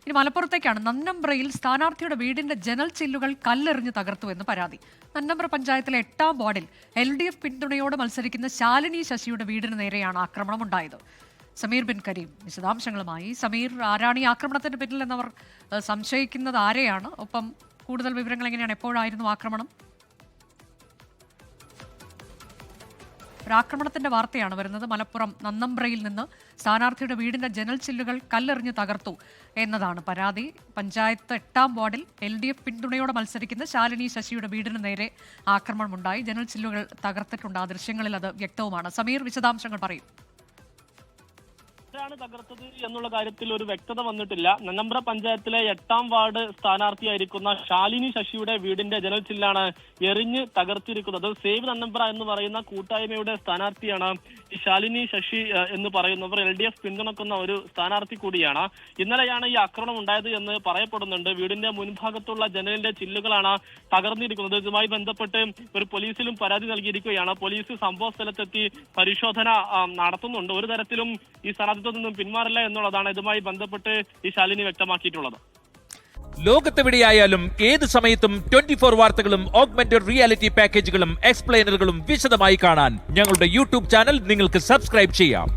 ഇനി മലപ്പുറത്തേക്കാണ്. നന്നമ്പ്രയിൽ സ്ഥാനാർത്ഥിയുടെ വീടിന്റെ ജനൽ ചില്ലുകൾ കല്ലെറിഞ്ഞ് തകർത്തുവെന്ന് പരാതി. നന്നമ്പ്ര പഞ്ചായത്തിലെ 8ാം വാർഡിൽ LDF പിന്തുണയോടെ മത്സരിക്കുന്ന ശാലിനി ശശിയുടെ വീടിന് നേരെയാണ് ആക്രമണമുണ്ടായത്. സമീർ ബിൻ കരീം വിശദാംശങ്ങളുമായി. സമീർ, ആരാണ് ഈ ആക്രമണത്തിന് പിന്നിലെന്നവർ സംശയിക്കുന്നത് ആരെയാണ്? ഒപ്പം കൂടുതൽ വിവരങ്ങൾ എങ്ങനെയാണ്? എപ്പോഴായിരുന്നു ആക്രമണം? ഒരാക്രമണത്തിന്റെ വാർത്തയാണ് വരുന്നത്. മലപ്പുറം നന്നമ്പ്രയിൽ നിന്ന് സ്ഥാനാർത്ഥിയുടെ വീടിന്റെ ജനൽ ചില്ലുകൾ കല്ലെറിഞ്ഞ് തകർത്തു എന്നതാണ് പരാതി. പഞ്ചായത്ത് 8ാം വാർഡിൽ LDF പിന്തുണയോടെ മത്സരിക്കുന്ന ശാലിനി ശശിയുടെ വീടിന് നേരെ ആക്രമണമുണ്ടായി. ജനൽ ചില്ലുകൾ തകർത്തിട്ടുണ്ട്. ആ ദൃശ്യങ്ങളിൽ അത് വ്യക്തവുമാണ്. സമീർ, വിശദാംശങ്ങൾ പറയും. ാണ് തകർത്തത് എന്നുള്ള കാര്യത്തിൽ ഒരു വ്യക്തത വന്നിട്ടില്ല. നന്നമ്പ്ര പഞ്ചായത്തിലെ 8ാം വാർഡ് സ്ഥാനാർത്ഥിയായിരിക്കുന്ന ശാലിനി ശശിയുടെ വീടിന്റെ ജനൽ ചില്ലാണ് എറിഞ്ഞ് തകർത്തിരിക്കുന്നത്. സേവ് നന്നമ്പ്ര എന്ന് പറയുന്ന കൂട്ടായ്മയുടെ സ്ഥാനാർത്ഥിയാണ് ഈ ശാലിനി ശശി എന്ന് പറയുന്നവർ. LDF പിന്തുണക്കുന്ന ഒരു സ്ഥാനാർത്ഥി കൂടിയാണ്. ഇന്നലെയാണ് ഈ ആക്രമണം ഉണ്ടായത് എന്ന് പറയപ്പെടുന്നുണ്ട്. വീടിന്റെ മുൻഭാഗത്തുള്ള ജനലിന്റെ ചില്ലുകളാണ് തകർന്നിരിക്കുന്നത്. ഇതുമായി ബന്ധപ്പെട്ട് ഒരു പോലീസിലും പരാതി നൽകിയിരിക്കുകയാണ്. പോലീസ് സംഭവ സ്ഥലത്തെത്തി പരിശോധന നടത്തുന്നുണ്ട്. ഒരു തരത്തിലും ഈ സ്ഥാനാർത്ഥിത്വത്തിൽ നിന്നും പിന്മാറില്ല എന്നുള്ളതാണ് ഇതുമായി ബന്ധപ്പെട്ട് ഈ ശാലിനി വ്യക്തമാക്കിയിട്ടുള്ളത്. ലോകത്തെവിടെയായാലും ഏത് സമയത്തും 24 വാർത്തകളും ഓഗ്മെന്റഡ് റിയാലിറ്റി പാക്കേജുകളും എക്സ്പ്ലെയിനറുകളും വിശദമായി കാണാൻ ഞങ്ങളുടെ YouTube ചാനൽ നിങ്ങൾക്ക് സബ്സ്ക്രൈബ് ചെയ്യാം.